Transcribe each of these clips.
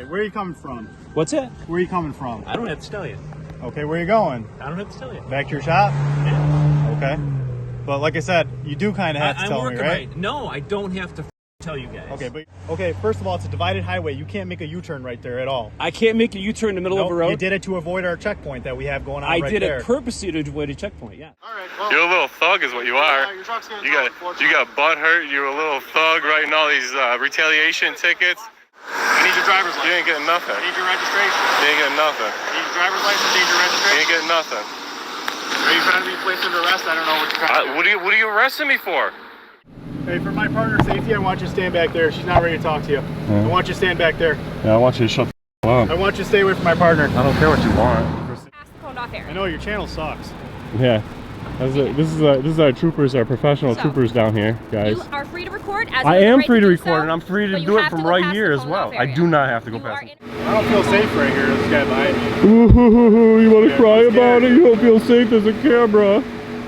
Okay, where are you coming from? What's that? Where are you coming from? I don't have to tell you. Okay, where are you going? I don't have to tell you. Back to your shop? Yeah. Okay. But like I said, you do kind of have to tell me, right? No, I don't have to tell you guys. Okay, first of all, it's a divided highway. You can't make a U-turn right there at all. I can't make a U-turn in the middle of a road? You did it to avoid our checkpoint that we have going on right there. I did it purposely to avoid a checkpoint, yeah. All right, well, you're a little thug is what you are. Your truck's gonna you got butt hurt. You're a little thug writing all these retaliation tickets. I need your driver's license. You ain't getting nothing. I need your registration. You ain't getting nothing. I need your driver's license. I need your registration. You ain't getting nothing. Are you trying to be placed under arrest? I don't know what you're trying to do. What are you arresting me for? Hey, for my partner's safety, I want you to stand back there. She's not ready to talk to you. I want you to stand back there. Yeah, I want you to shut the up. I want you to stay away from my partner. I don't care what you want. I know your channel sucks. Yeah. This is our troopers, our professional troopers down here, guys. You are free to record. As I am free to record, and I'm free to do it from right here as well. I do not have to go past it. I don't feel safe right here. This guy behind me. Ooh, you want to cry about it? You don't feel safe as a camera.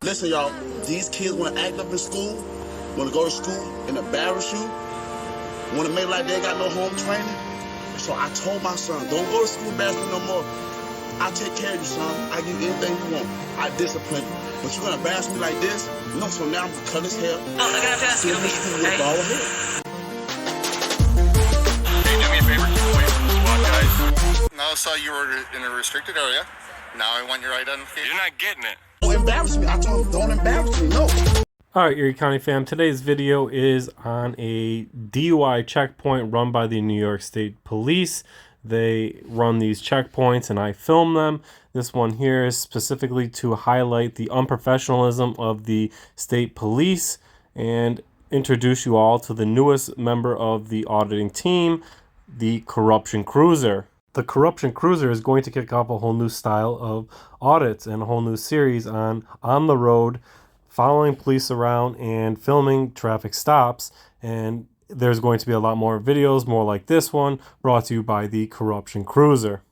Listen, y'all. These kids want to act up in school, want to go to school and embarrass you, want to make like they got no home training. So I told my son, don't go to school embarrassing no more. I'll take care of you, son. I give you anything you want. I discipline you. But you're going to embarrass me like this? No, so now I'm going to cut his hair. Oh, I'm going to have to ask you. Hey, do me a favor. Wait for the SWAT guys. Now I saw you were in a restricted area. Now I want your identification. You're not getting it. Don't embarrass me. I told him, don't embarrass me. No. Alright, Erie County fam, today's video is on a DUI checkpoint run by the New York State Police. They run these checkpoints and I film them. This one here is specifically to highlight the unprofessionalism of the state police and introduce you all to the newest member of the auditing team, the Corruption Cruiser. The Corruption Cruiser is going to kick off a whole new style of audits and a whole new series on the road, following police around and filming traffic stops. And there's going to be a lot more videos, more like this one, brought to you by the Corruption Cruiser.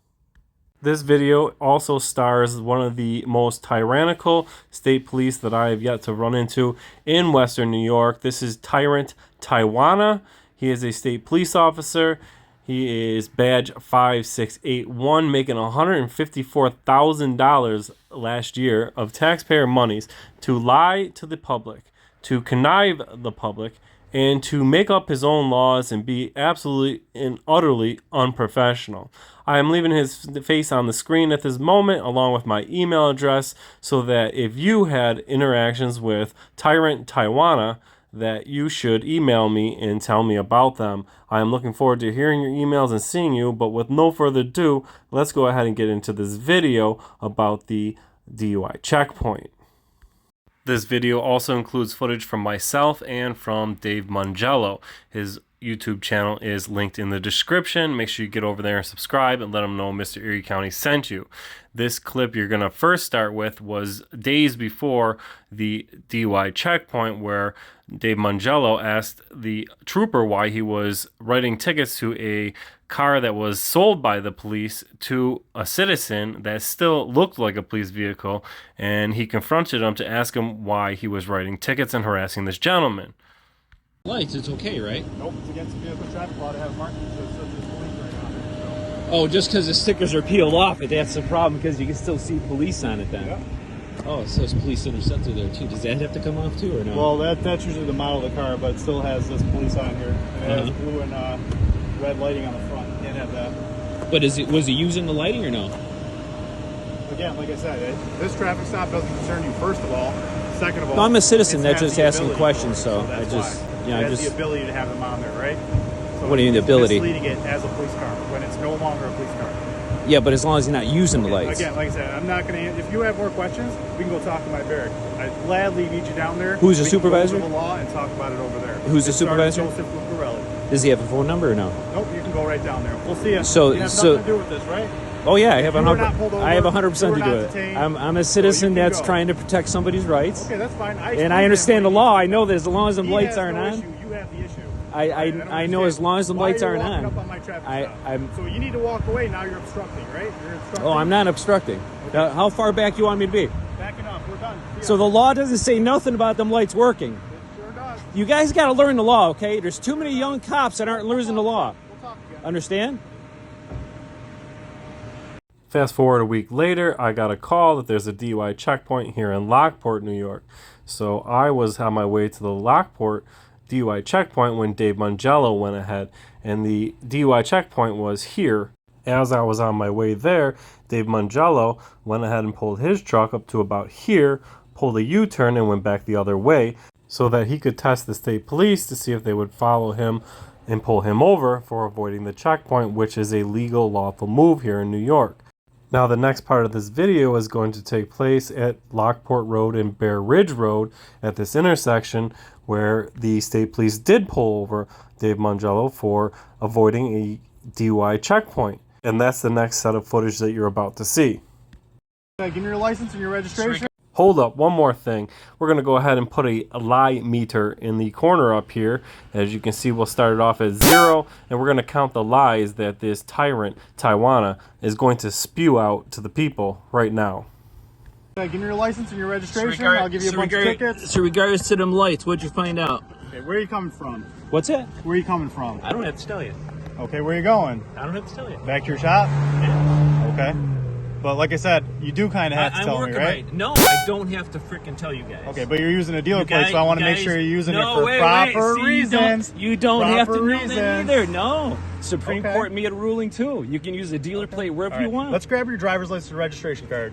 This video also stars one of the most tyrannical state police that I have yet to run into in Western New York. This is Tyrant Tiwana. He is a state police officer. He is badge 5681, making $154,000 last year of taxpayer monies to lie to the public, to connive the public, and to make up his own laws and be absolutely and utterly unprofessional. I am leaving his face on the screen at this moment along with my email address so that if you had interactions with Tyrant Tiwana, that you should email me and tell me about them. I am looking forward to hearing your emails and seeing you, but with no further ado, let's go ahead and get into this video about the DUI checkpoint. This video also includes footage from myself and from Dave Mangello. His YouTube channel is linked in the description. Make sure you get over there and subscribe and let him know Mr. Erie County sent you. This clip you're going to first start with was days before the DUI checkpoint, where Dave Mangello asked the trooper why he was writing tickets to a car that was sold by the police to a citizen that still looked like a police vehicle, and he confronted him to ask him why he was writing tickets and harassing this gentleman. Lights, it's okay, right? Nope, it's against the vehicle traffic law to have markings that says this police right on it. So. Oh, just because the stickers are peeled off, that's the problem, because you can still see police on it then. Yeah. Oh, it says police interceptor there too. Does that have to come off too, or no? Well, that's usually the model of the car, but it still has this police on here. And it has blue and red lighting on the front. You can't have that. But was he using the lighting or no? Again, like I said, this traffic stop doesn't concern you, first of all. Second of all, no, I'm a citizen that's has just the asking ability, questions, so I that's just, why. yeah, it I has just. the ability to have them on there, right? So What do you mean, the ability? Misleading it as a police car when it's no longer a police car. Yeah, but as long as you're not using the lights. Again, like I said, I'm not going to. If you have more questions, we can go talk to my barrack. I'd gladly meet you down there. Who's the supervisor? We can go over the law and talk about it over there. Who's the supervisor? Joseph Lucarelli. Does he have a phone number or no? Nope, you can go right down there. We'll see you. So- you have so- nothing to do with this, right? Oh yeah, I have You were not pulled over, 100% to you do were it. not detained, I'm a citizen so you can that's go. trying to protect somebody's rights. Okay, that's fine. And I understand the law. I know that as long as the lights aren't on. Issue. You have the issue. I know as long as the lights aren't on. Up on my traffic stop? So you need to walk away. Now you're obstructing, right? You're obstructing. Oh, I'm not obstructing. Okay. How far back you want me to be? Backing up. We're done. So the law doesn't say nothing about them lights working. It sure does. You guys got to learn the law, okay? There's too many young cops that aren't losing the law. We'll talk again. Understand? Fast forward a week later, I got a call that there's a DUI checkpoint here in Lockport, New York. So I was on my way to the Lockport DUI checkpoint when Dave Mangello went ahead, and the DUI checkpoint was here. As I was on my way there, Dave Mangello went ahead and pulled his truck up to about here, pulled a U-turn and went back the other way so that he could test the state police to see if they would follow him and pull him over for avoiding the checkpoint, which is a legal, lawful move here in New York. Now, the next part of this video is going to take place at Lockport Road and Bear Ridge Road at this intersection where the state police did pull over Dave Mangello for avoiding a DUI checkpoint. And that's the next set of footage that you're about to see. Give me your license and your registration. Hold up, one more thing. We're going to go ahead and put a lie meter in the corner up here. As you can see, we'll start it off at 0, and we're going to count the lies that this Tyrant Tiwana is going to spew out to the people right now. Give me your license and your registration. I'll give you a bunch of tickets. So regardless to them lights, what'd you find out? Okay, where are you coming from? What's that? Where are you coming from? I don't have to tell you. Okay, where are you going? I don't have to tell you. Back to your shop? Yeah. Okay. But like I said, you do kind of have to tell me, right? No, I don't have to freaking tell you guys. Okay, but you're using a dealer plate, so I want to make sure you're using it for proper reasons. You don't have to know that reasons. either. No. Supreme Court made a ruling too. You can use a dealer plate wherever you want. Let's grab your driver's license and registration card.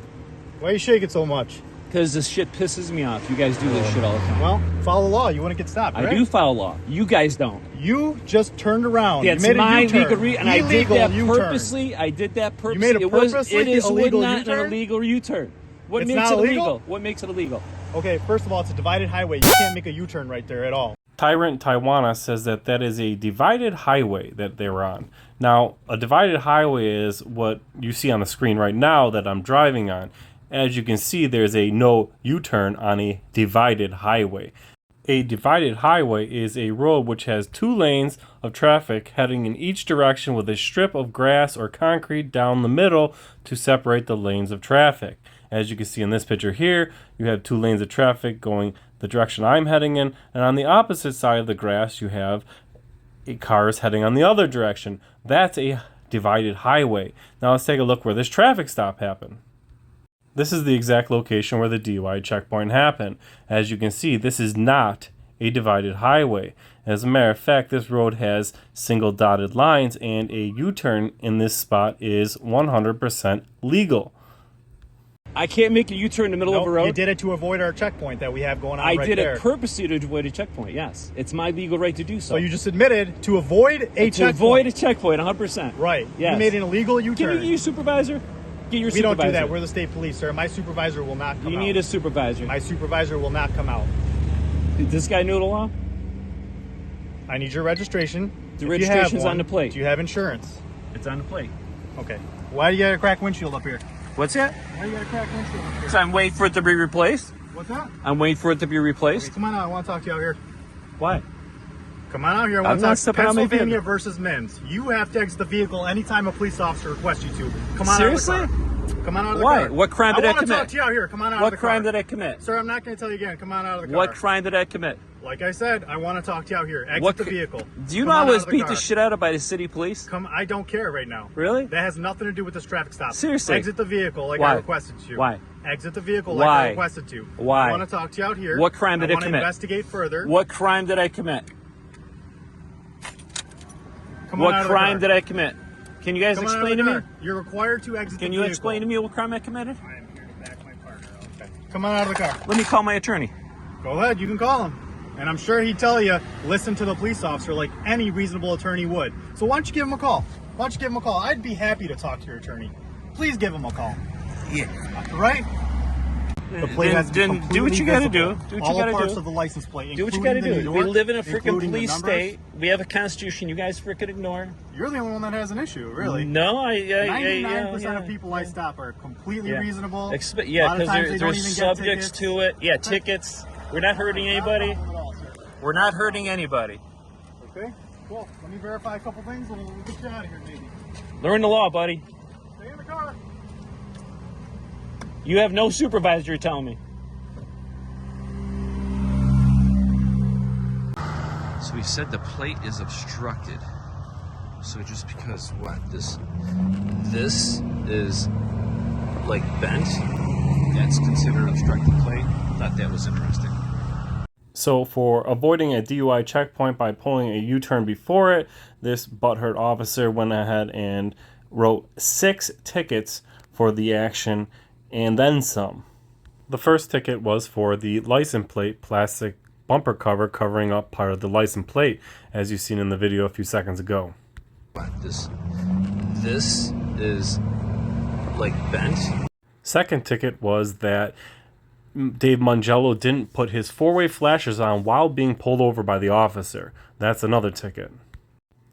Why are you shaking so much? Because this shit pisses me off. You guys do this shit all the time. Well, follow the law. You want to get stopped, right? I do follow law. You guys don't. You just turned around. That's you made my a U-turn. legal reason, and I did that U-turn. purposely. I did that purposely. You made a purposely It is illegal not U-turn? an illegal U-turn. What It's makes not it illegal? illegal? What makes it illegal? Okay, first of all, it's a divided highway. You can't make a U-turn right there at all. Tyrant Tiwana says that that is a divided highway that they were on. Now, a divided highway is what you see on the screen right now that I'm driving on. As you can see, there's a no U-turn on a divided highway. A divided highway is a road which has 2 lanes of traffic heading in each direction with a strip of grass or concrete down the middle to separate the lanes of traffic. As you can see in this picture here, you have 2 lanes of traffic going the direction I'm heading in, and on the opposite side of the grass you have cars heading on the other direction. That's a divided highway. Now let's take a look where this traffic stop happened. This is the exact location where the DUI checkpoint happened. As you can see, this is not a divided highway. As a matter of fact, this road has single dotted lines, and a U-turn in this spot is 100% legal. I can't make a U-turn in the middle of a road. You did it to avoid our checkpoint that we have going on I right did there. it purposely to avoid a checkpoint, yes. It's my legal right to do so. So you just admitted to avoid a checkpoint. To avoid a checkpoint, 100%. Right. Yes. You made an illegal U-turn. Can you get your supervisor? Get your We supervisor. don't do that. We're the state police, sir. My supervisor will not come out. You need a supervisor. My supervisor will not come out. Did this guy know the law? I need your registration. The If you have registration's one. on the plate. Do you have insurance? It's on the plate. Okay. Why do you got a cracked windshield up here? What's that? Why do you got a cracked windshield up here? So I'm waiting for it to be replaced. What's that? I'm waiting for it to be replaced. Okay, come on out. I want to talk to you out here. Why? Come on out here. I I'm want to not talk stepping on my Pennsylvania vehicle. versus Men's. You have to exit the vehicle anytime a police officer requests you to. Come on Seriously? out of the car. Come on out of the Why? car. What crime did I I want to commit? talk to you out here. Come on out What of the car. crime did I commit? Sir, I'm not going to tell you again. Come on out of the car. What crime did I commit? Like I said, I want to talk to you out here. Exit the vehicle. Do you Come know I on out was of beat car. the shit out of by the city police? I don't care right now. Really? That has nothing to do with this traffic stop. Seriously? Exit the vehicle like Why? I requested you. Why? Exit the vehicle Why? like I requested to. Why? I want to talk to you out here. What crime did I want to commit? investigate further. What crime did I commit? Come What on out crime of the did I commit? Can you guys Come on out of explain the to me? car. You're required to exit the Can vehicle. you explain to me what crime I committed? I am here to back my partner. Okay. Come on out of the car. Let me call my attorney. Go ahead. You can call him. And I'm sure he'd tell you, listen to the police officer like any reasonable attorney would. So why don't you give him a call? Why don't you give him a call? I'd be happy to talk to your attorney. Please give him a call. Yeah. Right? The plate has to be Then do what completely you gotta visible. do. Do what All you gotta parts do. of the license plate. Do what you gotta including do. the We New York, live in a freaking including the police numbers. state. We have a constitution. You guys freaking ignore. You're the only one that has an issue, really. No, 99% of people I stop are completely reasonable. A lot because of times they don't there's even get subjects tickets. to it. Yeah, tickets. We're not hurting anybody. We're not hurting anybody. Okay, cool. Let me verify a couple things and we'll get you out of here, maybe. Learn the law, buddy. Stay in the car. You have no supervisor, you're telling me. So he said the plate is obstructed. So just because what this is like bent, that's considered obstructed plate. Thought that was interesting. So for avoiding a DUI checkpoint by pulling a U-turn before it, this butthurt officer went ahead and wrote 6 tickets for the action and then some. The first ticket was for the license plate plastic bumper cover covering up part of the license plate, as you've seen in the video a few seconds ago. This is like bent. Second ticket was that Dave Mangello didn't put his 4-way flashers on while being pulled over by the officer. That's another ticket.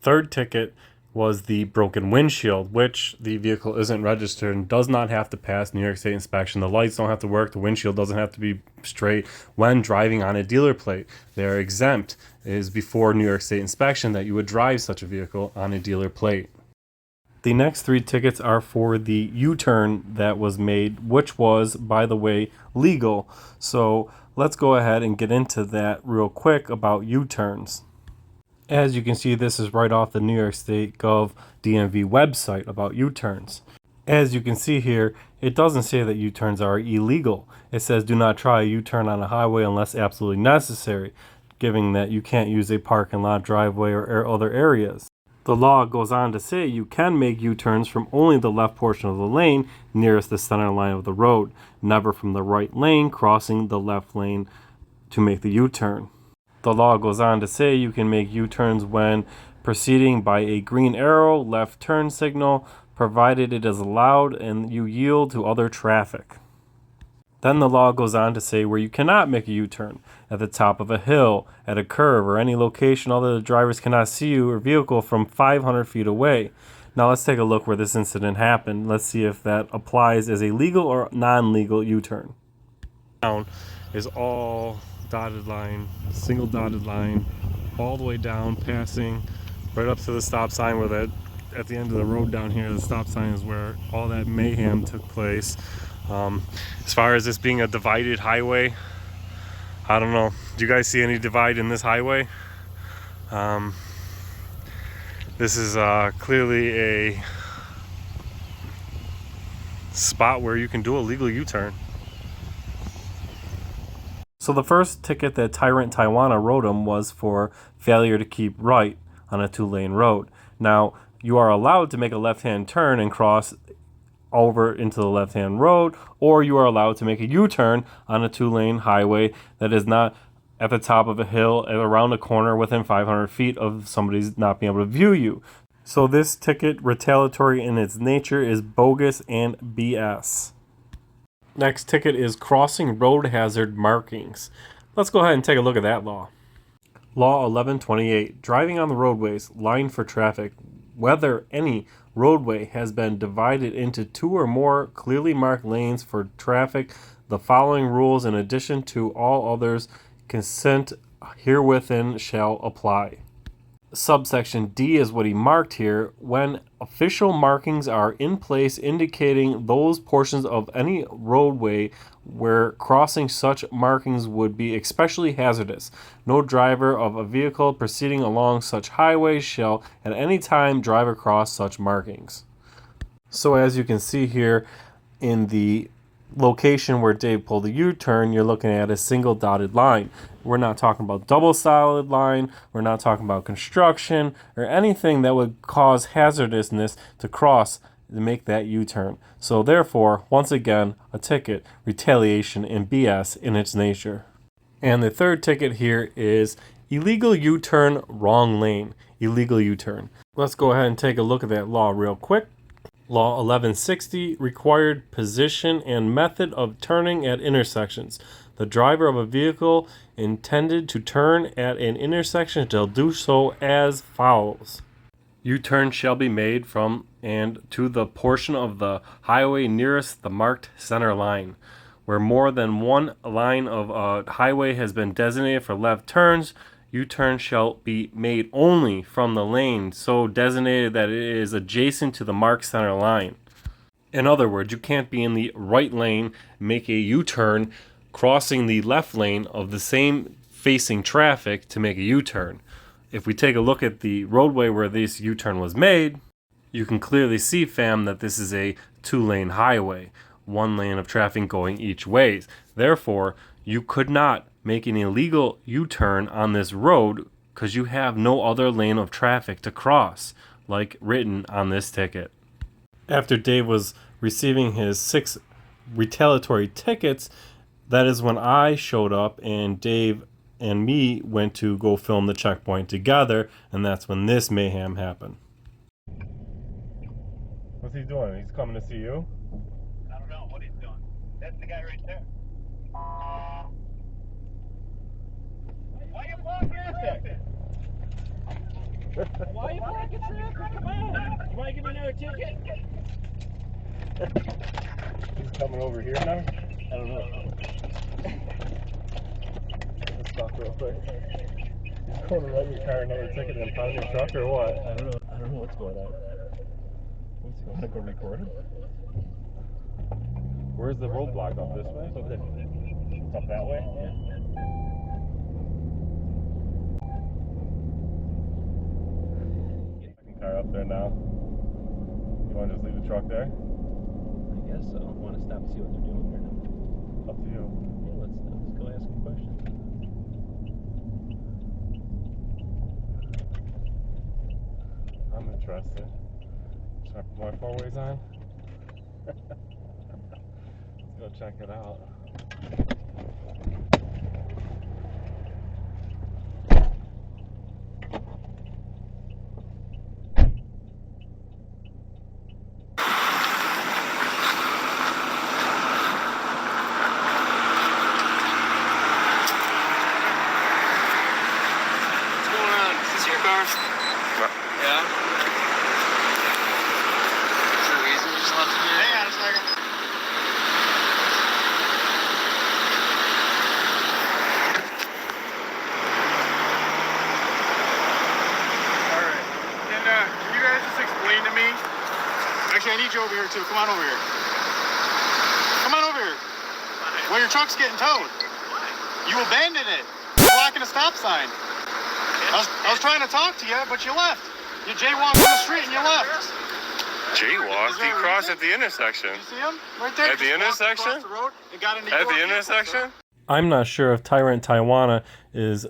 Third ticket was the broken windshield, which the vehicle isn't registered and does not have to pass New York State inspection. The lights don't have to work. The windshield doesn't have to be straight when driving on a dealer plate. They're exempt. It is before New York State inspection that you would drive such a vehicle on a dealer plate. The next 3 tickets are for the U-turn that was made, which was, by the way, legal. So let's go ahead and get into that real quick about U-turns. As you can see, this is right off the New York State Gov DMV website about U-turns. As you can see here, it doesn't say that U-turns are illegal. It says do not try a U-turn on a highway unless absolutely necessary, giving that you can't use a parking lot, driveway, or other areas. The law goes on to say you can make U-turns from only the left portion of the lane nearest the center line of the road, never from the right lane crossing the left lane to make the U-turn. The law goes on to say you can make U-turns when proceeding by a green arrow left turn signal, provided it is allowed and you yield to other traffic. Then the law goes on to say where you cannot make a U-turn: at the top of a hill, at a curve, or any location other the drivers cannot see you or vehicle from 500 feet away. Now let's take a look where this incident happened. Let's see if that applies as a legal or non-legal U-turn. Down is all dotted line, single dotted line, all the way down, passing right up to the stop sign where that, at the end of the road down here, the stop sign is where all that mayhem took place. As far as this being a divided highway, I don't know. Do you guys see any divide in this highway? This is clearly a spot where you can do a legal U-turn. So the first ticket that Tyrant Tiwana wrote him was for failure to keep right on a 2-lane road. Now, you are allowed to make a left-hand turn and cross over into the left-hand road, or you are allowed to make a U-turn on a 2-lane highway that is not at the top of a hill and around a corner within 500 feet of somebody's not being able to view you. So this ticket, retaliatory in its nature, is bogus and BS. Next ticket is crossing road hazard markings. Let's go ahead and take a look at that law. Law 1128, driving on the roadways lined for traffic, whether any roadway has been divided into 2 or more clearly marked lanes for traffic, the following rules in addition to all others consent herewithin shall apply. Subsection D is what he marked here. When official markings are in place indicating those portions of any roadway where crossing such markings would be especially hazardous, no driver of a vehicle proceeding along such highways shall at any time drive across such markings. So as you can see here in the location where Dave pulled the U-turn, you're looking at a single dotted line. We're not talking about double solid line. We're not talking about construction or anything that would cause hazardousness to cross to make that U-turn. So therefore, once again, a ticket, retaliation, and BS in its nature. And the third ticket here is illegal U-turn, wrong lane. Illegal U-turn. Let's go ahead and take a look at that law real quick. Law 1160, required position and method of turning at intersections. The driver of a vehicle intended to turn at an intersection shall do so as follows. U-turn shall be made from and to the portion of the highway nearest the marked center line. Where more than one line of a highway has been designated for left turns, U-turn shall be made only from the lane so designated that it is adjacent to the marked center line. In other words, you can't be in the right lane, make a U-turn, crossing the left lane of the same facing traffic to make a U-turn. If we take a look at the roadway where this U-turn was made, you can clearly see, fam, that this is a 2-lane highway, 1 lane of traffic going each ways. Therefore, you could not make an illegal U-turn on this road because you have no other lane of traffic to cross, like written on this ticket. After Dave was receiving his 6 retaliatory tickets, that is when I showed up and Dave and me went to go film the checkpoint together, and that's when this mayhem happened. What's he doing? He's coming to see you? I don't know what he's doing. That's the guy right there. Why you blocking traffic? Why you blocking traffic? Come on. You want to give me another ticket? He's coming over here now? I don't know. Let's stop real quick. He's going to write your car another ticket and pound your truck or what? I don't know what's going on. What's he want to go record it? Where's the roadblock? Up this way? It's up that way? Yeah. Car up there now. You want to just leave the truck there? I guess so. I want to stop and see what they're doing here now. Up to you. Yeah, let's go ask them questions. I'm interested. Should I put my 4-ways on? Let's go check it out. Actually, I need you over here too. Come on over here. Come on over here. Well, your truck's getting towed. You abandoned it. You're blocking a stop sign. I was trying to talk to you, but you left. You jaywalked on the street and you left. Jaywalked? He crossed at the intersection. You see him? Right there. At the intersection? The road and got into At your the vehicle, intersection? I'm not sure if Tyrant Tiwana is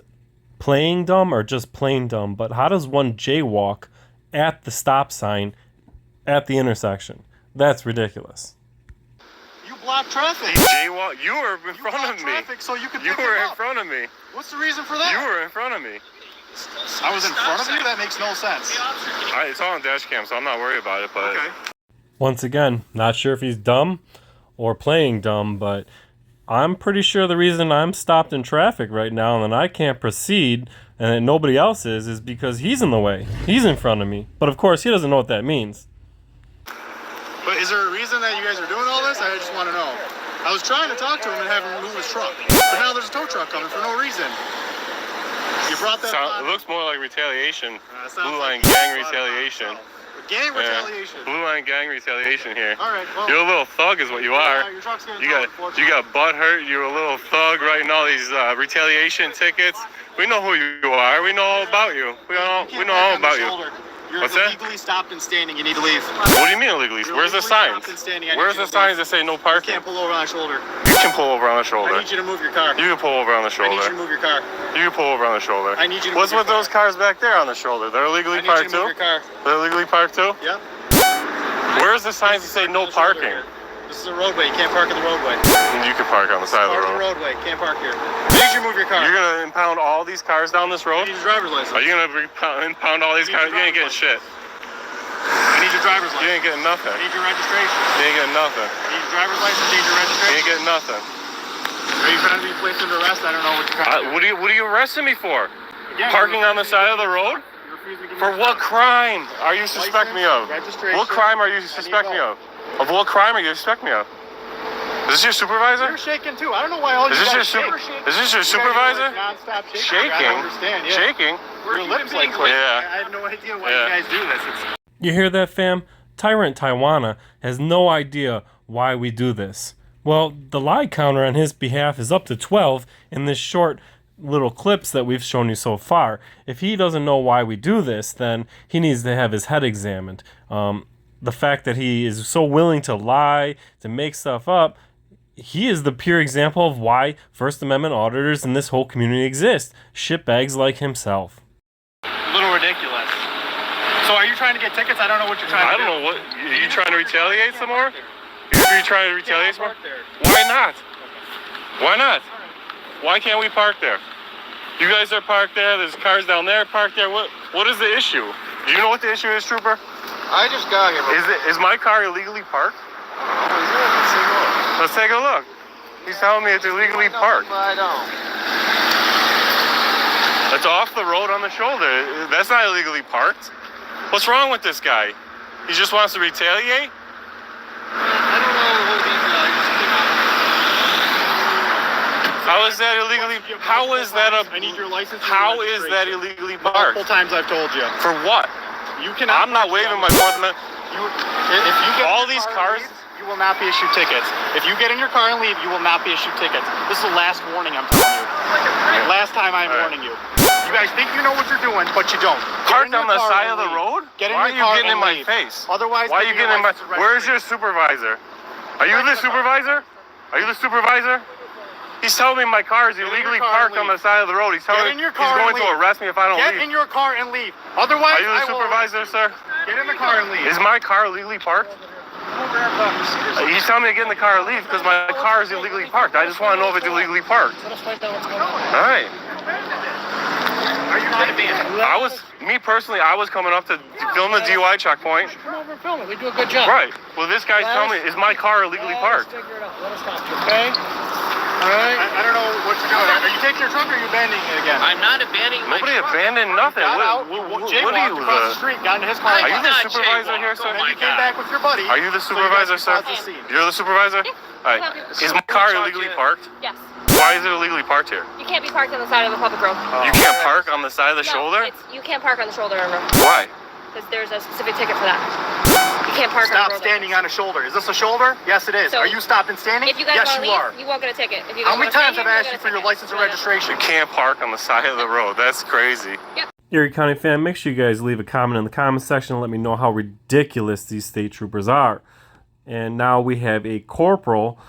playing dumb or just plain dumb, but how does one jaywalk at the stop sign at the intersection? That's ridiculous. You blocked traffic. Jaywalk? You were in front of me. Traffic so you could You pick were him in up. front of me. What's the reason for that? You were in front of me. I was in front of you? That makes no sense. It's all on dash cam, so I'm not worried about it, but... Okay. Once again, not sure if he's dumb or playing dumb, but I'm pretty sure the reason I'm stopped in traffic right now and that I can't proceed and that nobody else is because he's in the way. He's in front of me. But of course, he doesn't know what that means. But is there a reason that you guys are doing all this? I just want to know. I was trying to talk to him and have him move his truck. But now there's a tow truck coming for no reason. You brought that It looks more like retaliation. sounds Blue like line gang retaliation. Gang retaliation. Blue line gang retaliation here. All right, well, You're a little thug is what you are. your truck's getting You got butt hurt. You're a little thug writing all these retaliation tickets. We know who you are. We know all about you. We know all about you. You're What's that? illegally stopped and standing. You need to leave. What do you mean illegally? Where's the signs? Where's the signs that say no You parking? can't pull over on my shoulder. You can pull over on the shoulder. I need you to move your car. You can pull over on the I need you to shoulder. move your car. You can pull over on the shoulder. I need you to What's move with your those cars back there on the shoulder? They're illegally I need you parked to too? move your car. They're illegally parked too? Yep. Where's the signs that say no parking? This is a roadway. You can't park in the roadway. You can park on the side of the Part of the road. roadway. Can't park here. I need you to move your car. You're gonna impound all these cars down this I road? need your driver's license. Are you gonna impound all these I need cars? your You ain't getting driver's shit. I need your driver's You license. ain't getting nothing. I need your registration. You ain't getting nothing. I need your driver's license. I need your You registration. ain't getting nothing. Are you trying to be placed under arrest? I don't know what you're trying to do. What are you arresting me for? Again, Parking you're on the side of the road? You refuse me to give For you what your crime are you suspect me of? registration. What crime are you suspect me of? Of what crime are you suspect me of? Is this your supervisor? You're shaking too. I don't know why all Is you this guys your shake. Is this your supervisor? Non-stop shaking. I Shaking? don't understand. Yeah. Shaking? Your lips like quick. Yeah. I have no idea why Yeah. you guys do this. It's You hear that, fam? Tyrant Tiwana has no idea why we do this. Well, the lie counter on his behalf is up to 12 in this short little clips that we've shown you so far. If he doesn't know why we do this, then he needs to have his head examined. The fact that he is so willing to lie, to make stuff up, he is the pure example of why First Amendment auditors in this whole community exist. Shitbags like himself. A little ridiculous. So are you trying to get tickets? I don't know what you're trying to do. I don't know what. Are you trying to retaliate some more? Are you trying to retaliate some more? Why not? Why not? Why can't we park there? You guys are parked there. There's cars down there parked there. What is the issue? Do you know what the issue is, Trooper? I just got here. Is my car illegally parked? Let's take a look. He's telling me it's illegally parked. I don't. It's off the road on the shoulder. That's not illegally parked. What's wrong with this guy? He just wants to retaliate? I don't know what these How is that illegally? How is that a? I need your license. How is that illegally parked? Multiple times I've told you. For what? You cannot. I'm not waiving my Fourth Amendment. If you get All in your these car cars- and leave, you will not be issued tickets. If you get in your car and leave, you will not be issued tickets. This is the last warning I'm telling you. Last time I'm warning you. You guys think you know what you're doing, but you don't. Parked on the side of the road? Get in Why are your you car getting in and my leave. face? Otherwise, Why are you give me getting in my? license and Where's your registration. supervisor? Are you the supervisor? Are you the supervisor? He's telling me my car is in your illegally car and parked on leave. the side of the road. He's telling Get in me your car he's going and to leave. arrest me if I don't Get leave. in your car and leave. Otherwise, Are you I the will supervisor, sir? Get in the car and leave. Is my car illegally parked? He's telling me to get in the car and leave because my car is illegally parked. I just want to know if it's illegally parked. All right. Are you not abandoned? I was coming up to film the DUI checkpoint. Come over and film it. We do a good job. Right. Well, this guy's telling me, is my car illegally parked? Let us figure it out. Let us talk to you, okay? All right. I don't know what you're doing. Are you taking your truck or are you abandoning it again? I'm not abandoning my Nobody truck. abandoned nothing. Got out. What Jay are walked you? across the street, got into his car. Are you I'm the not supervisor jaywalked. here, sir? Oh And my you came God. back with your buddy. Are you the So you guys supervisor, sir? caused the scene. You're the supervisor? All right. Is my car illegally parked? Yes. Why is it illegally parked here? You can't be parked on the side of the public road. You can't park on the side of the shoulder? You can't park on the shoulder, remember? Why? Because there's a specific ticket for that. You can't park Stop on the road. standing on a shoulder. Is this a shoulder? Yes, it is. So, are you stopping standing? If you guys yes, want to you leave, are. you won't get a ticket. If you guys How many wanna times stay have I here, asked you you'll for your get a license and ticket. registration? You can't park on the side of the road. That's crazy. Yep. Erie County fan, make sure you guys leave a comment in the comment section and let me know how ridiculous these state troopers are. And now we have a Corporal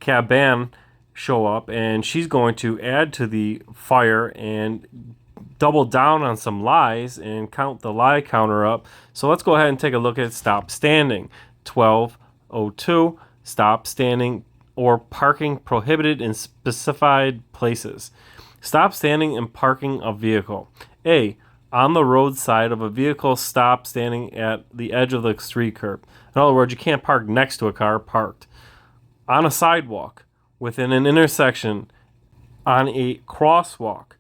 Caban show up, and she's going to add to the fire and double down on some lies and count the lie counter up. So let's go ahead and take a look at stop standing. 1202, stop standing or parking prohibited in specified places. Stop standing and parking a vehicle. A, on the roadside of a vehicle stop standing at the edge of the street curb. In other words, you can't park next to a car parked. On a sidewalk, within an intersection, on a crosswalk,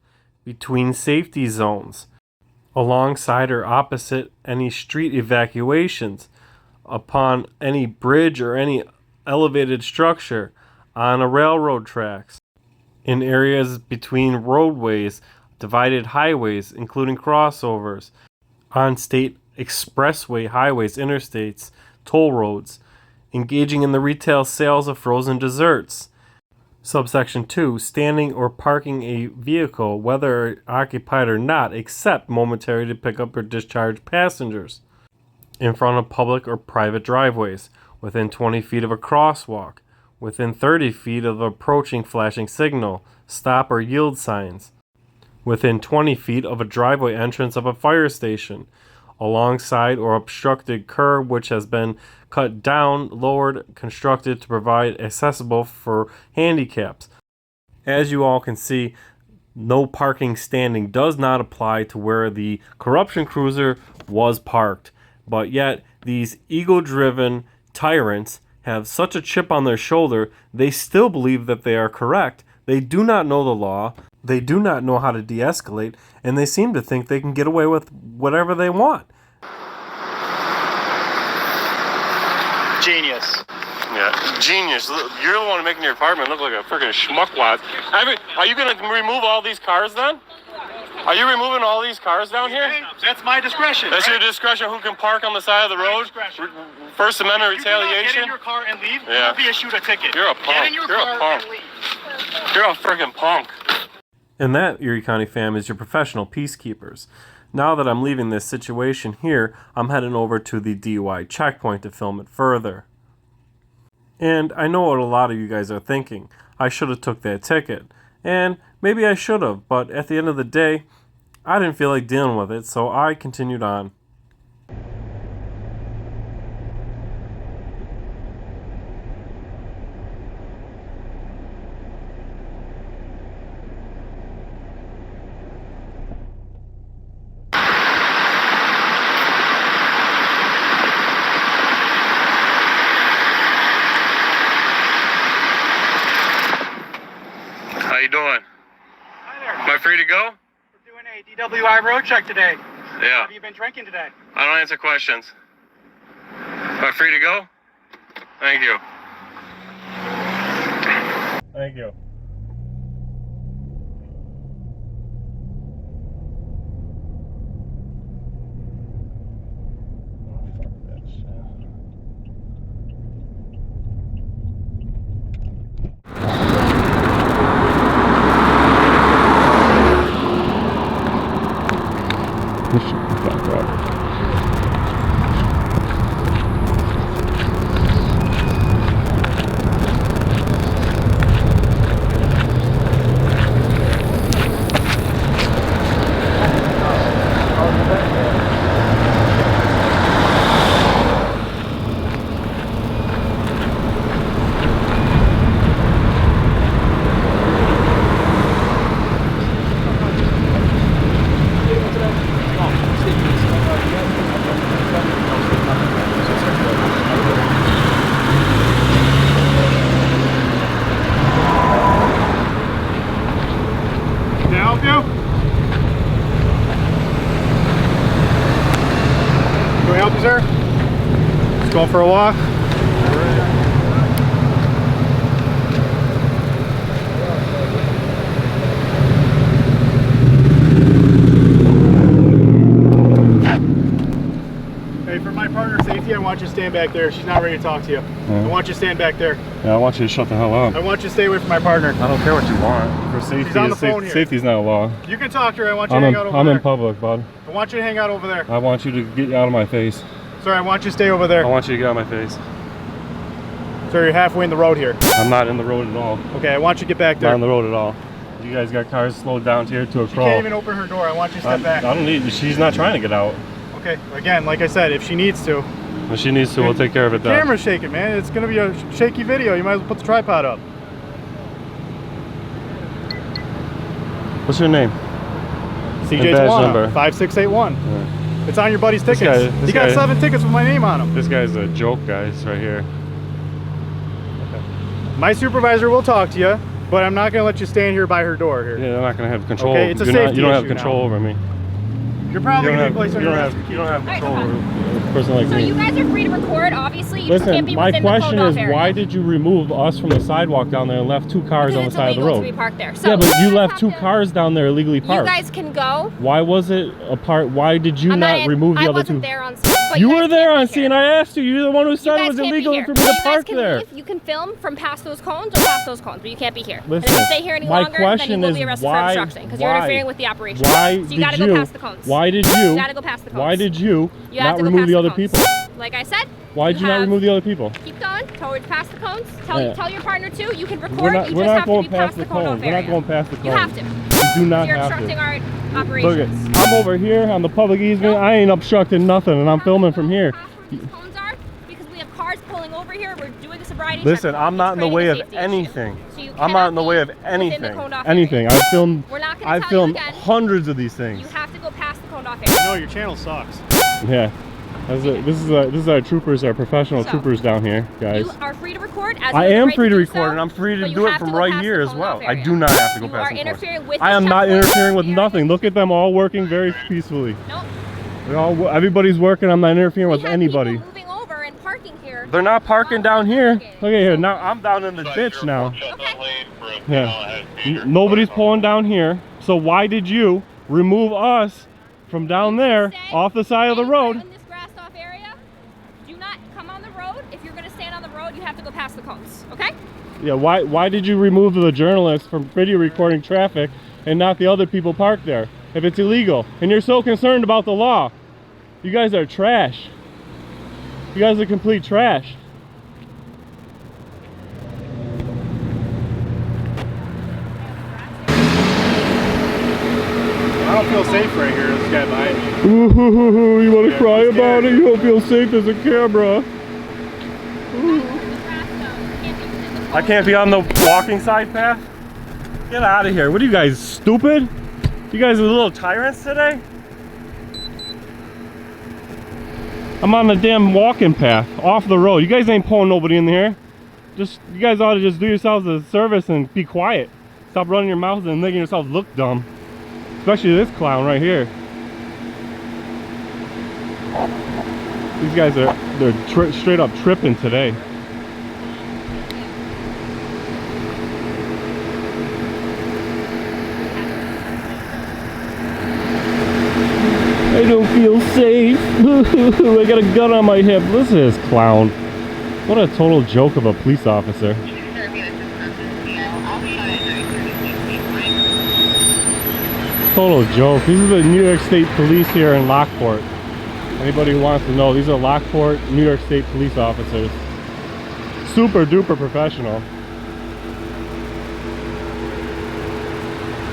between safety zones, alongside or opposite any street evacuations, upon any bridge or any elevated structure, on a railroad tracks, in areas between roadways, divided highways, including crossovers, on state expressway highways, interstates, toll roads, engaging in the retail sales of frozen desserts. Subsection 2, standing or parking a vehicle, whether occupied or not, except momentary to pick up or discharge passengers, in front of public or private driveways, within 20 feet of a crosswalk, within 30 feet of approaching flashing signal, stop or yield signs, within 20 feet of a driveway entrance of a fire station, alongside or obstructed curb which has been cut down, lowered, constructed to provide accessible for handicaps. As you all can see, no parking standing does not apply to where the corruption cruiser was parked. But yet, these ego-driven tyrants have such a chip on their shoulder, they still believe that they are correct. They do not know the law. They do not know how to de-escalate, and they seem to think they can get away with whatever they want. Genius. Yeah, genius. Look, you're the one making your apartment look like a freaking schmuckwad. Are you going to remove all these cars then? Are you removing all these cars down here? That's my discretion. That's right? your discretion. Who can park on the side of the road? Discretion. First Amendment If you do not retaliation. get in your car and leave, Yeah. you will be issued a ticket. You're a Get punk. in your You're a car punk. and leave. You're a freaking punk. And that, Erie County fam, is your professional peacekeepers. Now that I'm leaving this situation here, I'm heading over to the DUI checkpoint to film it further. And I know what a lot of you guys are thinking. I should have took that ticket. And maybe I should have, but at the end of the day, I didn't feel like dealing with it, so I continued on. How you doing? Hi there. Am I free to go? We're doing a DWI road check today. Yeah. Have you been drinking today? I don't answer questions. Am I free to go? Thank you. Thank you. Going for a walk? Hey, for my partner's safety, I want you to stand back there. She's not ready to talk to you. I want you to stand back there. Yeah, I want you to shut the hell up. I want you to stay away from my partner. I don't care what you want. For safety, She's on the phone here. Safety's not a law. You can talk to her. I want you to hang out over there. I'm in public, bud. I want you to hang out over there. I want you to get out of my face. Sorry, I want you to stay over there. I want you to get out of my face. Sir, you're halfway in the road here. I'm not in the road at all. Okay, I want you to get back there. Not on the road at all. You guys got cars slowed down here to a She crawl. can't even open her door. I want you to step back. I don't need. She's not trying to get out. Okay, again, like I said, if she needs to. When she needs to, we'll take care of it The then. camera's shaking, man. It's gonna be a shaky video. You might as well put the tripod up. What's your name? CJ badge Tiwana, number. 5681. Yeah. It's on your buddy's This tickets. guy- this He got guy- 7 tickets with my name on them. This guy's a joke, guys, right here. My supervisor will talk to you, but I'm not gonna let you stand here by her door here. Yeah, I'm not gonna have control. Okay, it's a You safety don't have issue control now. over me. You're probably gonna be placed you under don't arrest. have, you don't have Alright, control no over problem. a person like So me. you guys are free to record, obviously. You just can't Listen, be my within the question code is, off area. why did you remove us from the sidewalk down there and left 2 cars on the Because side of it's the illegal road? to be parked there. So Yeah, but you guys left have 2 to- cars down there illegally parked. You guys can go. Why was it apart? Why did you I'm not in- remove the I other wasn't 2? there on scene. But You guys were there can't on be scene. here. I asked you. You're the one who You started guys was can't be illegal here. for me So to you guys park can there. leave. You can film from past those cones or past those cones, but you can't be here. Listen, and if you stay here any my longer, then question you will be is arrested why- for obstruction because you're why- interfering with the operation. Why so you gotta did go you? past the cones. Why did you? You gotta go past the cones. Why did you You have not to go remove past the other cones. people? Like I said. Why did you not have- remove the other people? Keep going towards past the cones. Yeah. Tell your partner too. You can record. We're not, you we're just not have going to be past the cone cones. off We're not area. going past the cones. You have to. We do not You're have obstructing to. our Look operations. it, I'm over here on the public easement. No. I ain't obstructing nothing, and I'm filming from here. Past where these cones are, because we have cars pulling over here. We're doing a sobriety check. Listen, I'm not in the It's way creating of a safety issue. anything. So you I'm not in the cannot way of be within the anything. coned off Anything. area. I've filmed. We're not gonna I've tell you filmed again. hundreds of these things. You have to go past the coned off area. No, your channel sucks. Yeah. This is our troopers, our professional So, troopers down here, guys. You are free to record. As I you have the am right free to do record, so, and I'm free to but you do it have from go right past here the as coned well. off I area. do not have to go You past are the cones. interfering with I the am not checkpoint. interfering with We are nothing. Look at them all working very peacefully. Nope. Everybody's working. I'm not interfering with We have anybody. people moving over and parking here. They're not parking down here. Look Okay. at here. Now I'm down in the ditch now. Yeah. Nobody's pulling down here. So why did you remove us from down there Stay off the side of the anywhere road? In this grassed off area, do not come on the road. If you're going to stand on the road, you have to go past the cones. Okay? Yeah. Why did you remove the journalist from video recording traffic and not the other people parked there if it's illegal. And you're so concerned about the law. You guys are trash. You guys are complete trash. I don't feel safe right here. This guy behind me. Ooh, you want to cry about it? You don't feel safe as a camera. I can't be on the walking side path? Get out of here. What are you guys, stupid? You guys are little tyrants today? I'm on the damn walking path, off the road. You guys ain't pulling nobody in here. You guys ought to just do yourselves a service and be quiet. Stop running your mouths and making yourselves look dumb. Especially this clown right here. These guys they're straight up tripping today. I don't feel safe. I got a gun on my hip. Listen to this clown. What a total joke of a police officer. Total joke. These are the New York State Police here in Lockport. Anybody who wants to know, these are Lockport, New York State police officers. Super duper professional.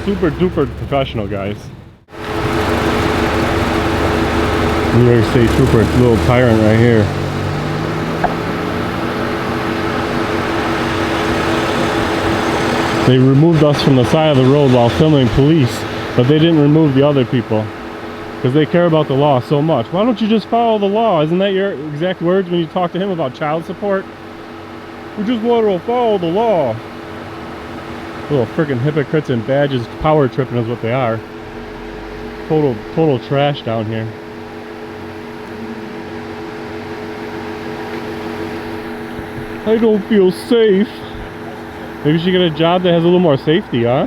Super duper professional, guys. New York State Trooper, it's a little tyrant right here. They removed us from the side of the road while filming police, but they didn't remove the other people because they care about the law so much. Why don't you just follow the law? Isn't that your exact words when you talk to him about child support? We just want to follow the law. Little freaking hypocrites and badges, power tripping is what they are. Total trash down here. I don't feel safe. Maybe you should get a job that has a little more safety, huh?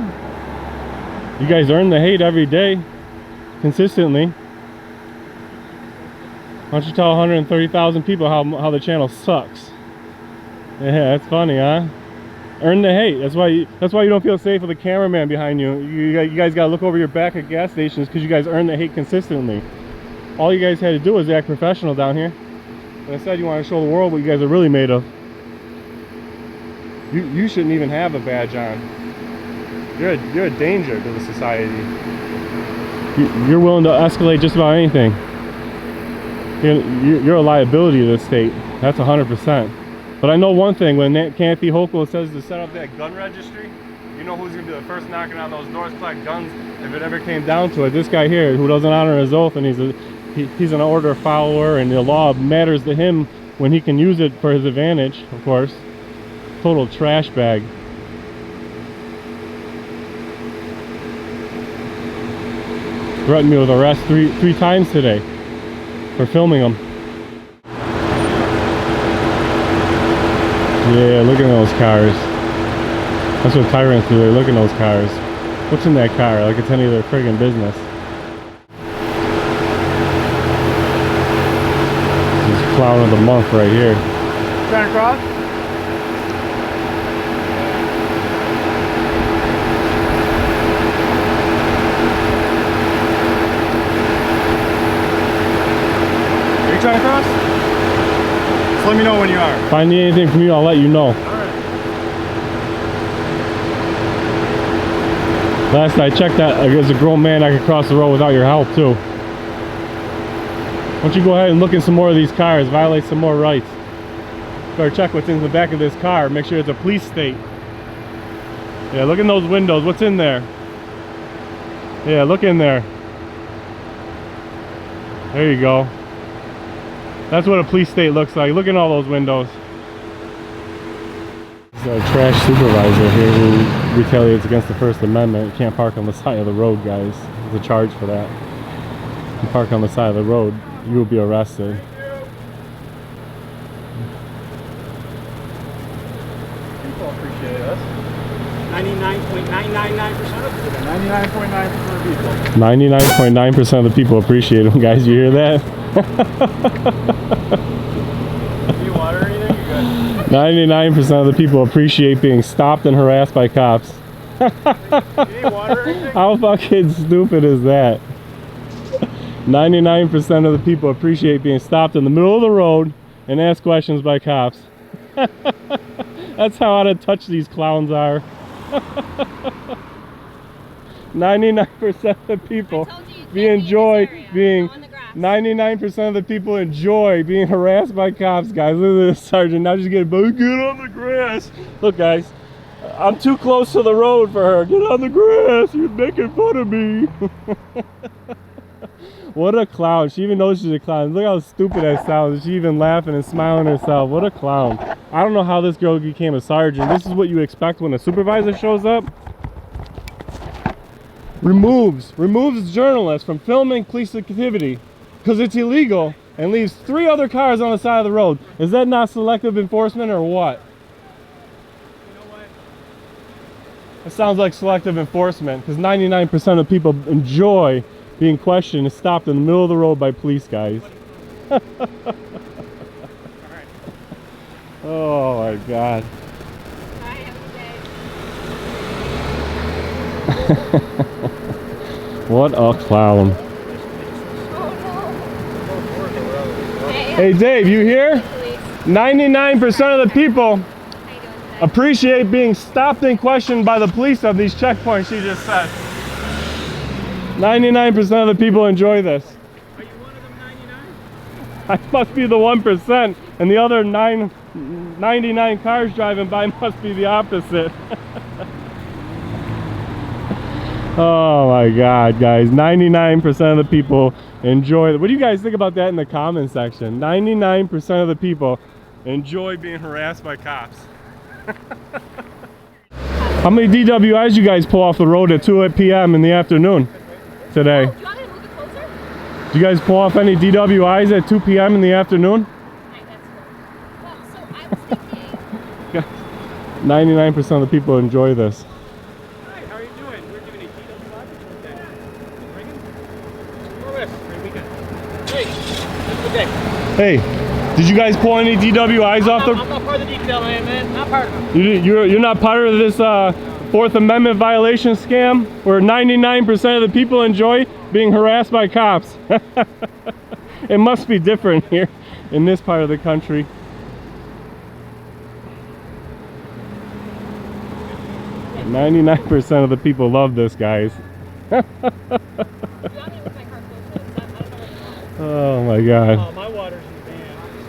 You guys earn the hate every day, consistently. Why don't you tell 130,000 people how the channel sucks? Yeah, that's funny, huh? Earn the hate. That's why you don't feel safe with a cameraman behind you. You guys gotta look over your back at gas stations because you guys earn the hate consistently. All you guys had to do was act professional down here. And instead you want to show the world what you guys are really made of. You shouldn't even have a badge on. You're a danger to the society. You're willing to escalate just about anything. You're a liability to the state. That's 100%. But I know one thing, when Kathy Hochul says to set up that gun registry, you know who's going to be the first knocking on those doors, collect guns, if it ever came down to it. This guy here, who doesn't honor his oath, and he's an order follower, and the law matters to him when he can use it for his advantage, of course. Total trash bag. Threatened me with arrest three times today for filming them. Yeah, look at those cars. That's what tyrants do. They look at those cars. What's in that car? Like it's any of their friggin' business. This is clown of the month right here. Trying to cross? You trying to cross? Just let me know when you are. If I need anything from you, I'll let you know. Last I checked, that as a grown man I could cross the road without your help too. Why don't you go ahead and look in some more of these cars, violate some more rights. Better check what's in the back of this car, make sure it's a police state. Yeah, look in those windows, what's in there? Yeah, look in there. There you go. That's what a police state looks like. Look in all those windows. There's a trash supervisor here who retaliates against the First Amendment. You can't park on the side of the road, guys. There's a charge for that. If you park on the side of the road, you will be arrested. People appreciate us. 99.999% of people. 99.9% of people. 99.9% of the people appreciate them, guys. You hear that? Do you want or anything? You good? 99% of the people appreciate being stopped and harassed by cops. How fucking stupid is that? 99% of the people appreciate being stopped in the middle of the road and asked questions by cops. That's how out of touch these clowns are. 99% of the people enjoy being 99% of the people enjoy being harassed by cops, guys. Look at this sergeant now just getting, but get on the grass. Look, guys, I'm too close to the road for her. Get on the grass. You're making fun of me. What a clown. She even knows she's a clown. Look how stupid that sounds. She's even laughing and smiling herself. What a clown. I don't know how this girl became a sergeant. This is what you expect when a supervisor shows up. Removes journalists from filming police activity because it's illegal and leaves 3 other cars on the side of the road. Is that not selective enforcement or what? You know what? It sounds like selective enforcement because 99% of people enjoy being questioned and stopped in the middle of the road by police guys. Oh my God. What a clown. Hey Dave, you here? 99% of the people appreciate being stopped and questioned by the police on these checkpoints, she just said. 99% of the people enjoy this. Are you one of them 99? I must be the 1%, and the other 99 cars driving by must be the opposite. Oh my God, guys. 99% of the people enjoy it. What do you guys think about that in the comment section? 99% of the people enjoy being harassed by cops. How many DWIs you guys pull off the road at 2 p.m. in the afternoon today? Do you want me to move it closer? Do you guys pull off any DWIs at 2 p.m. in the afternoon? Right, that's cool. Well, so I was thinking. 99% of the people enjoy this. Hi, how are you doing? We're giving a DWI. Okay. Ringing? Where is? Great weekend. Hey, have a good day. Hey, did you guys pull any DWIs off the... I'm not part of the detail, man. Not part of it. You're not part of this Fourth Amendment violation scam where 99% of the people enjoy being harassed by cops. It must be different here in this part of the country. And 99% of the people love this, guys. Oh my God. Oh, my water's in the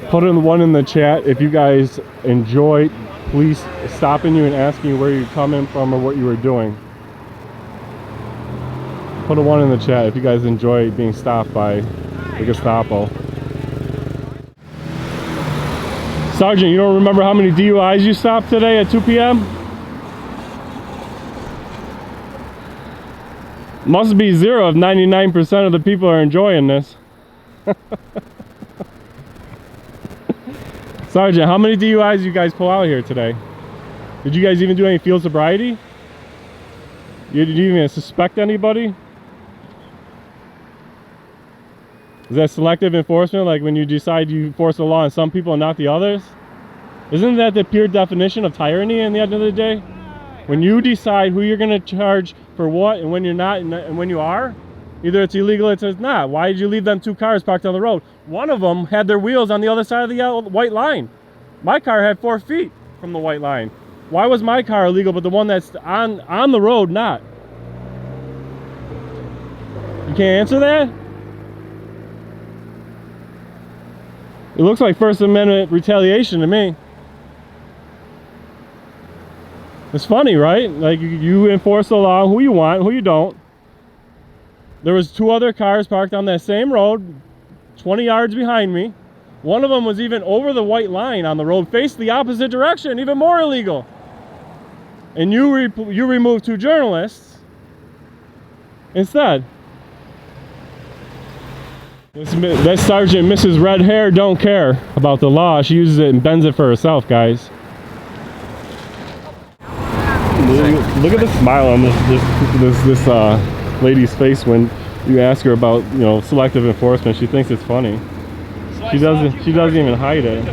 van. Put in one in the chat if you guys enjoy police stopping you and asking you where you're coming from or what you were doing. Put a 1 in the chat if you guys enjoy being stopped by the Gestapo. Sergeant, you don't remember how many DUIs you stopped today at 2 p.m.? Must be 0 if 99% of the people are enjoying this. Sergeant, how many DUIs you guys pull out here today? Did you guys even do any field sobriety? Did you even suspect anybody? Is that selective enforcement, like when you decide you enforce the law on some people and not the others? Isn't that the pure definition of tyranny at the end of the day? When you decide who you're going to charge for what and when you're not and when you are? Either it's illegal or it's not. Why did you leave them 2 cars parked on the road? One of them had their wheels on the other side of the yellow, white line. My car had 4 feet from the white line. Why was my car illegal but the one that's on the road not? You can't answer that? It looks like First Amendment retaliation to me. It's funny, right? Like you enforce the law, who you want, who you don't. There was 2 other cars parked on that same road, 20 yards behind me. One of them was even over the white line on the road, faced the opposite direction, even more illegal. And you removed 2 journalists instead. That Sergeant Mrs. Red Hair don't care about the law. She uses it and bends it for herself, guys. Look at the smile on this lady's face when you ask her about, you know, selective enforcement. She thinks it's funny. She doesn't even hide it.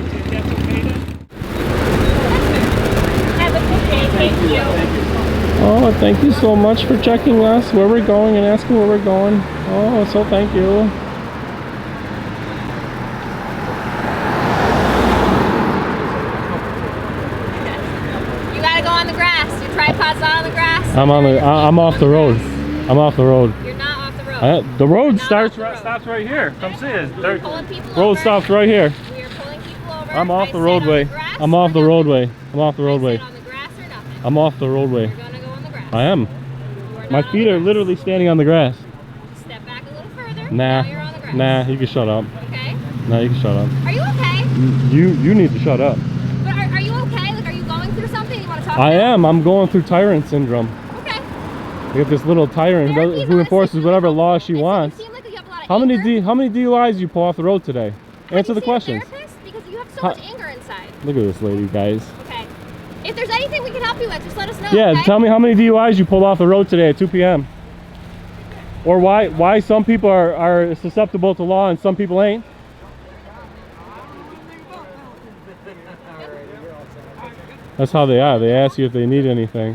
Have a good day, thank you. Oh, thank you so much for checking us, where we're going, and asking where we're going. Oh, so thank you. You gotta go on the grass. Your tripod's not on the grass. I'm off the road. I'm off the road. You're not off the road. The road Not stops off the road. right here. Come see it. We're pulling people Road over. stops right here. We are pulling people over. I'm off I the said roadway. on the grass I'm off or the nothing. roadway. I'm off the I roadway. said on the grass or nothing. I'm off the roadway. You're gonna go on the grass. I am. You are My not on feet the are grass. literally standing on the grass. Step back a little further. Nah. Now you're on the grass. Nah, you can shut up. Okay. Nah, you can shut up. Are you okay? You need to shut up. But are you okay? Like, are you going through something you want to talk I about? am. I'm going through tyrant syndrome. Okay. We have this little tyrant who Therapy is who enforces honestly whatever really law she helpful. wants. You seem like you have a lot of How many anger. DUIs you pull off the road today? Answer the You see a questions. therapist? Because you have so How- much anger inside. Look at this lady, guys. Okay. If there's anything we can help you with, just let us know. Yeah, okay? tell me how many DUIs you pulled off the road today at 2 p.m. Or why some people are susceptible to law and some people ain't. That's how they are. They ask you if they need anything.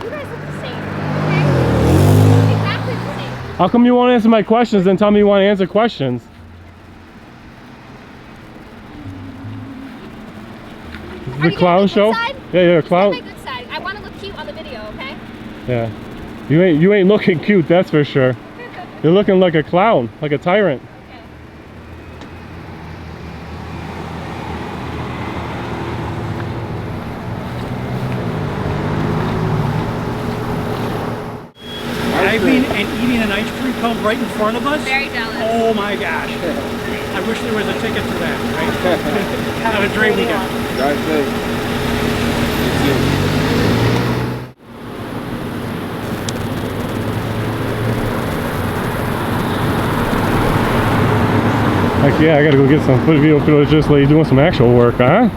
You guys look the same. Okay? Exactly the same. How come you won't answer my questions then tell me you want to answer questions? This is Are the you clown getting my show? good side? Yeah, you're a Just clown. get my good side. I want to look cute on the video, okay? Yeah. You ain't looking cute, that's for sure. You're looking like a clown, like a tyrant. Okay. Driving and eating an ice cream cone right in front of us? Very jealous. Oh my gosh. I wish there was a ticket for that, right? Have a great weekend. Drive safe. Like, yeah, I gotta go get some video footage of this lady doing some actual work, huh?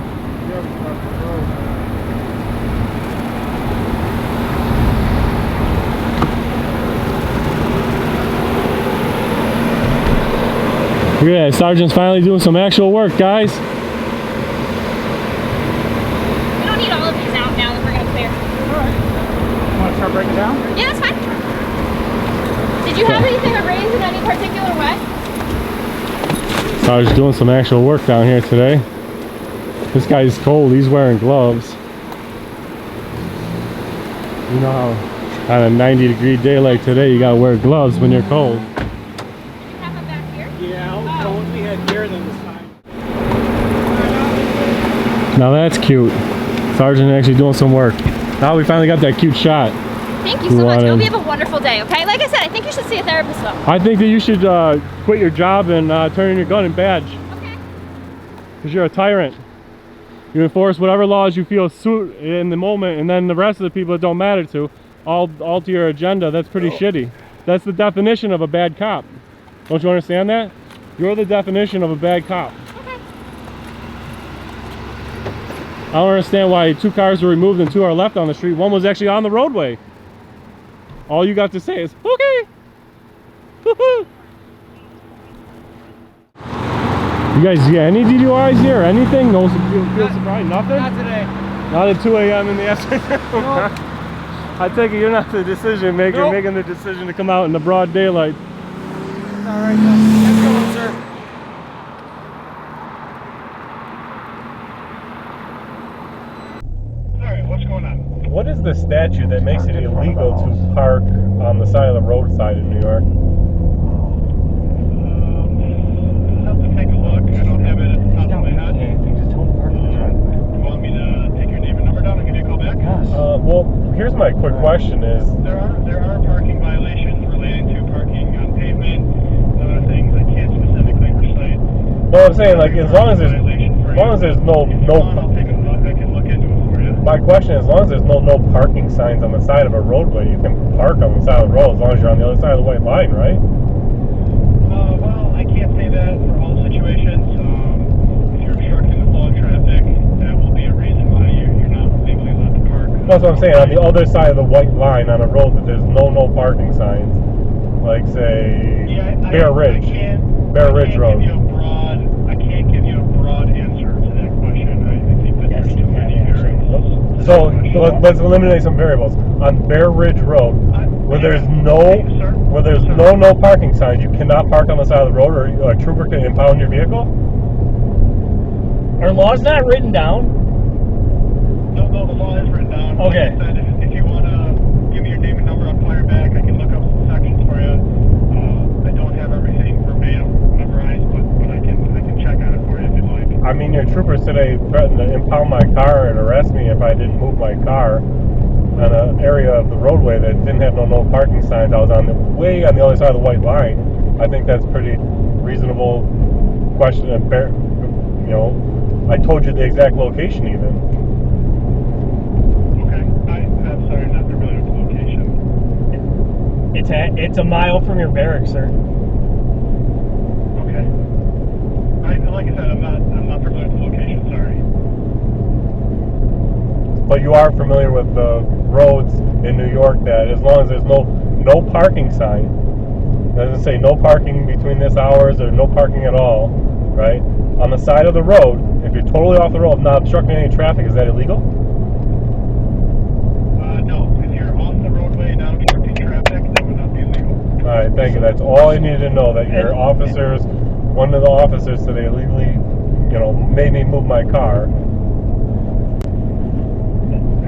Look at that, Sergeant's finally doing some actual work, guys. We don't need all of these out now that we're going to clear. Want to start breaking down? Yeah, that's fine. Did you have anything arranged in any particular way? Sarge's doing some actual work down here today. This guy's cold, he's wearing gloves. You know how on a 90-degree day like today you gotta wear gloves when you're cold. Did you have them back here? Yeah, cones we had here than the sign. Now that's cute. Sergeant actually doing some work. Now we finally got that cute shot. Thank you so much. I hope you have a wonderful day, okay? Like I said, I think you should see a therapist though. I think that you should quit your job and turn in your gun and badge. Okay. Because you're a tyrant. You enforce whatever laws you feel suit in the moment, and then the rest of the people it don't matter to, all to your agenda. That's pretty shitty. That's the definition of a bad cop. Don't you understand that? You're the definition of a bad cop. Okay. I don't understand why 2 cars were removed and 2 are left on the street. 1 was actually on the roadway. All you got to say is, okay. You guys get any DUIs here? Anything? No feel surprised? Nothing? Not today. Not at 2 a.m. in the afternoon? Nope. I take it you're not the decision maker, Nope. making the decision to come out in the broad daylight. All right, let's go, sir. What is the statute that makes it illegal to park on the side of the roadside in New York? I'll have to take a look. I don't have it at the top of my head. You want me to take your name and number down and give you a call back? Well, here's my quick question is, There are parking violations relating to parking on pavement and other things I can't specifically recite. well, I'm saying, like, as long as there's no I'll take a look. I can look into it for you. my question is, as long as there's no parking signs on the side of a roadway, you can park on the side of the road as long as you're on the other side of the white line, right? Well, I can't say that for all situations. If you're obstructing the flow of traffic, that will be a reason why you're not legally allowed to park. That's what I'm saying. On the other side of the white line on a road that there's no parking signs, like say Bear Ridge Road. I can't give you a broad answer to that question. I think that there's too many variables. So let's eliminate some variables. On Bear Ridge Road, where there's no parking signs, you cannot park on the side of the road, or a trooper can impound your vehicle. Our law's not written down. No, the law is written down. Okay. Like I said, if you want to give me your name and number on fire back, I can look up some sections for you. I don't have everything verbatim memorized, but I can check on it for you if you'd like. I mean, your troopers today threatened to impound my car and arrest me if I didn't move my car on an area of the roadway that didn't have no parking signs. I was way on the other side of the white line. I think that's pretty reasonable question and fair. You know, I told you the exact location even. Okay, I'm sorry, not familiar with the location. It's a mile from your barracks, sir. Okay. Like I said, I'm not familiar with the location. Sorry. But you are familiar with the roads in New York that, as long as there's no parking sign, it doesn't say no parking between this hours or no parking at all, right? On the side of the road, if you're totally off the road, not obstructing any traffic, is that illegal? No. If you're off the roadway, not obstructing traffic, that would not be illegal. All right, thank you. That's all I needed to know. That your officers, one of the officers said they illegally, made me move my car.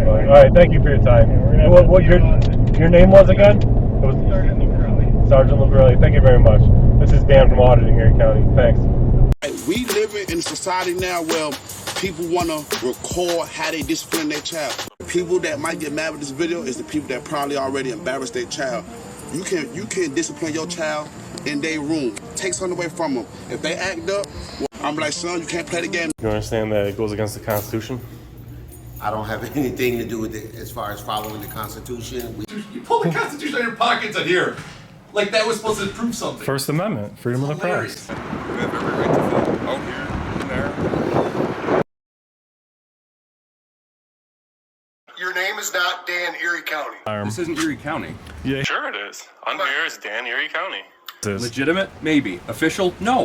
All right, thank you for your time. What your name was again? It was Sergeant Lucarelli. Sergeant Lucarelli. Thank you very much. This is Dan from Auditing Erie County. Thanks. We live in a society now where people want to record how they discipline their child. People that might get mad with this video is the people that probably already embarrassed their child. You can discipline your child in their room. Take something away from them. If they act up, I'm like, son, you can't play the game. You understand that it goes against the Constitution? I don't have anything to do with it as far as following the Constitution. You pull the Constitution out of your pockets on here. Like that was supposed to prove something. First Amendment, freedom of the press. You have every right to film out here, in there. Your name is not Dan Erie County. This isn't Erie County. Yeah. Sure it is. On here is Dan, Erie County. Legitimate? Maybe. Official? No.